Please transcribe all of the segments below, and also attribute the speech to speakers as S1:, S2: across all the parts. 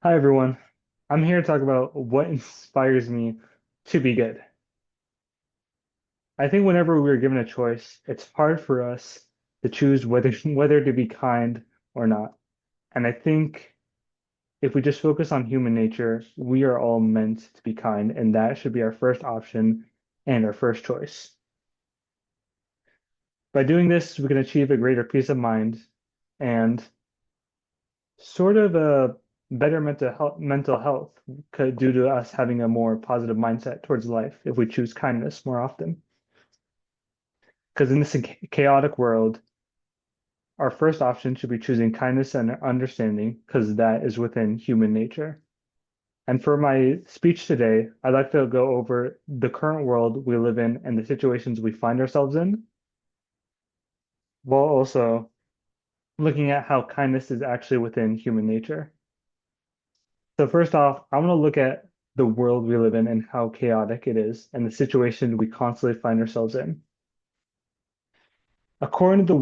S1: Hi everyone. I'm here to talk about what inspires me to be good. I think whenever we're given a choice, it's hard for us to choose whether whether to be kind or not. And I think if we just focus on human nature, we are all meant to be kind, and that should be our first option and our first choice. By doing this, we can achieve a greater peace of mind and sort of a better mental health due to us having a more positive mindset towards life if we choose kindness more often. Because in this chaotic world, our first option should be choosing kindness and understanding because that is within human nature. And for my speech today, I'd like to go over the current world we live in and the situations we find ourselves in, while also looking at how kindness is actually within human nature. So first off, I want to look at the world we live in and how chaotic it is and the situation we constantly find ourselves in. According to the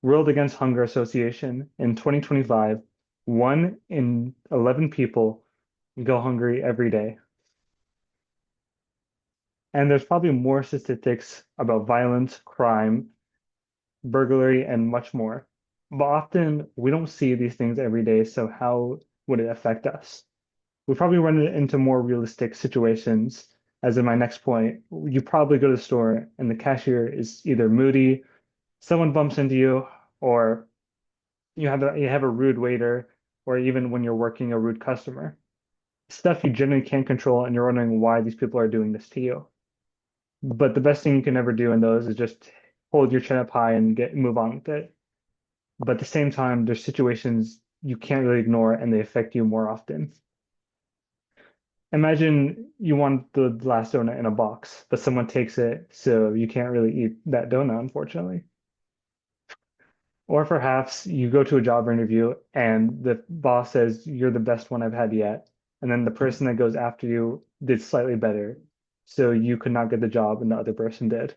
S1: World Against Hunger Association, in 2025, 1 in 11 people go hungry every day. And there's probably more statistics about violence, crime, burglary, and much more. But often we don't see these things every day, so how would it affect us? We probably run into more realistic situations. As in my next point, you probably go to the store and the cashier is either moody, someone bumps into you, or you have a rude waiter, or even when you're working a rude customer. Stuff you generally can't control, and you're wondering why these people are doing this to you. But the best thing you can ever do in those is just hold your chin up high and get move on with it. But at the same time, there's situations you can't really ignore, and they affect you more often. Imagine you want the last donut in a box, but someone takes it, so you can't really eat that donut, unfortunately. Or perhaps you go to a job interview and the boss says, "You're the best one I've had yet." And then the person that goes after you did slightly better, so you could not get the job and the other person did.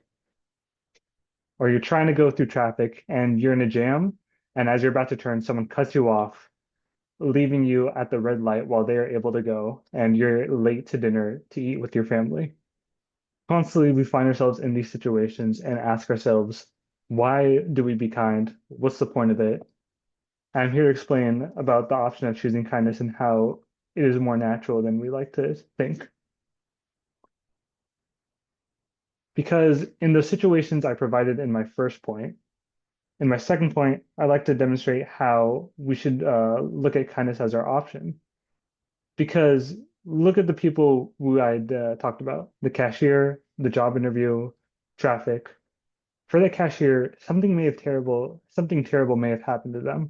S1: Or you're trying to go through traffic and you're in a jam, and as you're about to turn, someone cuts you off, leaving you at the red light while they are able to go, and you're late to dinner to eat with your family. Constantly, we find ourselves in these situations and ask ourselves, why do we be kind? What's the point of it? I'm here to explain about the option of choosing kindness and how it is more natural than we like to think. Because in the situations I provided in my first point, in my second point, I like to demonstrate how we should look at kindness as our option. Because look at the people who I'd talked about, the cashier, the job interview, traffic. For the cashier, something terrible may have happened to them,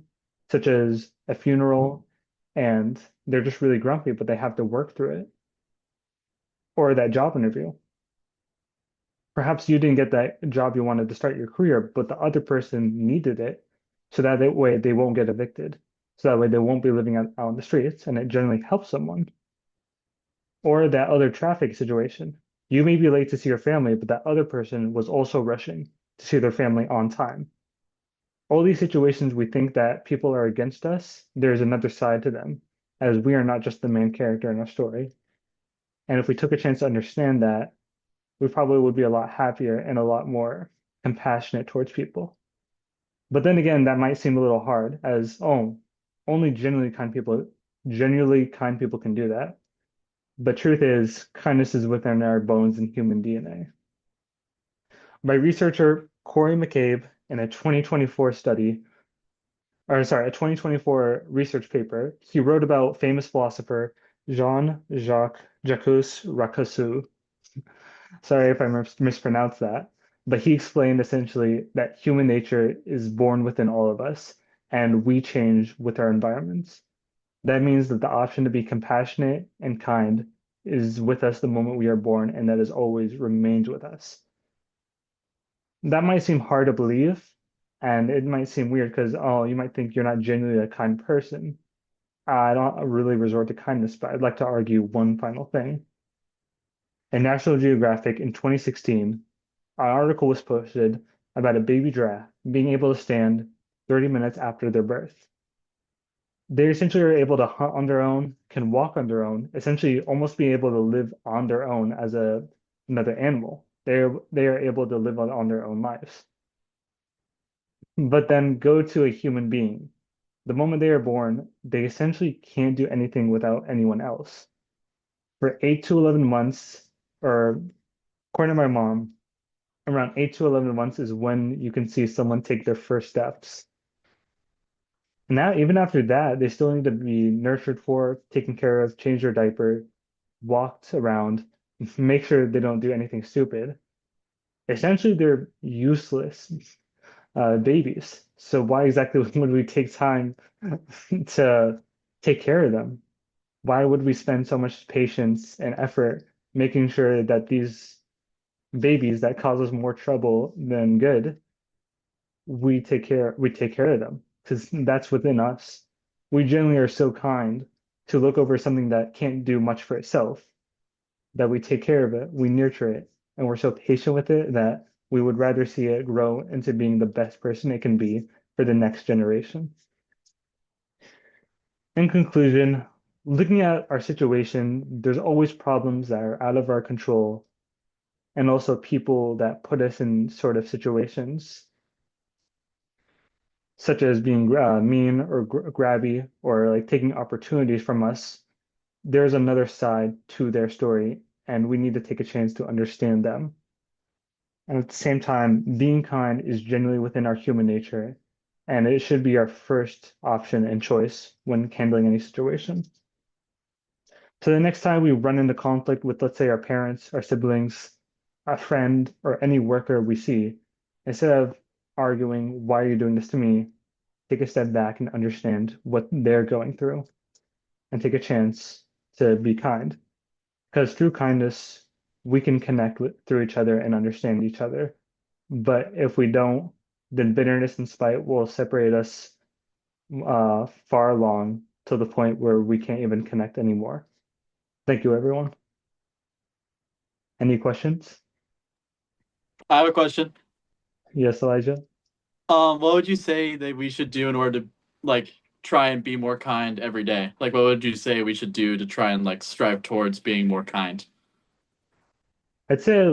S1: such as a funeral, and they're just really grumpy, but they have to work through it. Or that job interview. Perhaps you didn't get that job you wanted to start your career, but the other person needed it, so that way they won't get evicted. So that way they won't be living out on the streets, and it generally helps someone. Or that other traffic situation. You may be late to see your family, but that other person was also rushing to see their family on time. All these situations we think that people are against us, there's another side to them, as we are not just the main character in our story. And if we took a chance to understand that, we probably would be a lot happier and a lot more compassionate towards people. But then again, that might seem a little hard, as only genuinely kind people can do that. But truth is, kindness is within our bones and human DNA. By researcher Corey McCabe in a 2024 study, or sorry, a 2024 research paper, he wrote about famous philosopher Jean-Jacques Rousseau. Sorry if I mispronounced that, but he explained essentially that human nature is born within all of us, and we change with our environments. That means that the option to be compassionate and kind is with us the moment we are born, and that is always remains with us. That might seem hard to believe, and it might seem weird because, you might think you're not genuinely a kind person. I don't really resort to kindness, but I'd like to argue one final thing. In National Geographic in 2016, an article was posted about a baby giraffe being able to stand 30 minutes after their birth. They essentially are able to hunt on their own, can walk on their own, essentially almost being able to live on their own as another animal. They are able to live on their own lives. But then go to a human being. The moment they are born, they essentially can't do anything without anyone else. For 8 to 11 months, or according to my mom, around 8 to 11 months is when you can see someone take their first steps. And now, even after that, they still need to be nurtured for, taken care of, change their diaper, walked around, make sure they don't do anything stupid. Essentially, they're useless babies. So why exactly would we take time to take care of them? Why would we spend so much patience and effort making sure that these babies that cause us more trouble than good, we take care of them because that's within us. We generally are so kind to look over something that can't do much for itself that we take care of it, we nurture it, and we're so patient with it that we would rather see it grow into being the best person it can be for the next generation. In conclusion, looking at our situation, there's always problems that are out of our control, and also people that put us in sort of situations, such as being mean or grabby or like taking opportunities from us. There's another side to their story, and we need to take a chance to understand them. And at the same time, being kind is genuinely within our human nature, and it should be our first option and choice when handling any situation. So the next time we run into conflict with, let's say, our parents, our siblings, a friend, or any worker we see, instead of arguing, why are you doing this to me? Take a step back and understand what they're going through and take a chance to be kind. Because through kindness, we can connect through each other and understand each other. But if we don't, then bitterness and spite will separate us far along to the point where we can't even connect anymore. Thank you, everyone. Any questions?
S2: I have a question.
S1: Yes, Elijah.
S2: What would you say that we should do in order to like try and be more kind every day? Like, what would you say we should do to try and like strive towards being more kind?
S1: I'd say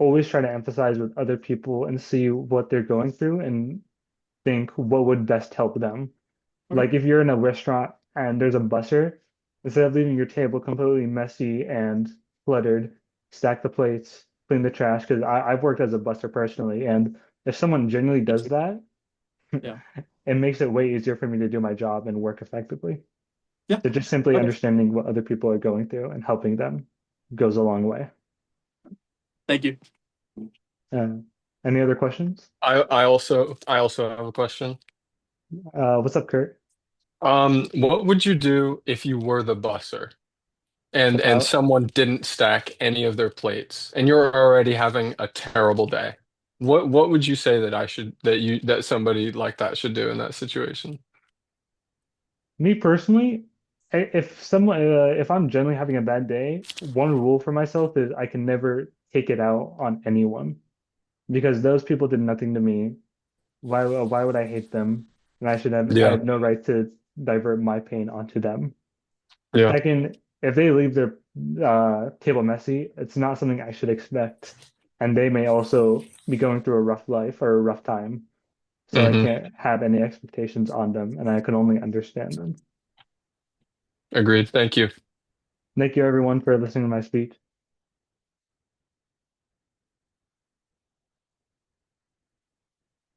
S1: always try to emphasize with other people and see what they're going through and think what would best help them.
S2: Okay.
S1: Like if you're in a restaurant and there's a busser, instead of leaving your table completely messy and cluttered, stack the plates, clean the trash. Because I've worked as a busser personally, and if someone genuinely
S2: Me
S1: does
S2: too.
S1: that,
S2: Yeah.
S1: it makes it way easier for me to do my job and work effectively.
S2: Yeah.
S1: So just simply
S2: Okay.
S1: understanding what other people are going through and helping them goes a long way.
S2: Thank you.
S1: Uh, any other questions?
S3: I also have a question.
S1: What's up, Kurt?
S3: What would you do if you were the busser and
S1: About
S3: someone didn't stack any of their plates and you're already having a terrible day? What would you say that I should that somebody like that should do in that situation?
S1: Me personally, if I'm generally having a bad day, one rule for myself is I can never take it out on anyone because those people did nothing to me. Why would I hate them? And I
S3: Yeah.
S1: have no right to divert my pain onto them.
S3: Yeah.
S1: Second, if they leave their table messy, it's not something I should expect. And they may also be going through a rough life or a rough time. So I
S3: Hmm.
S1: can't have any expectations on them, and I can only understand them.
S3: Agreed. Thank you.
S1: Thank you, everyone, for listening to my speech.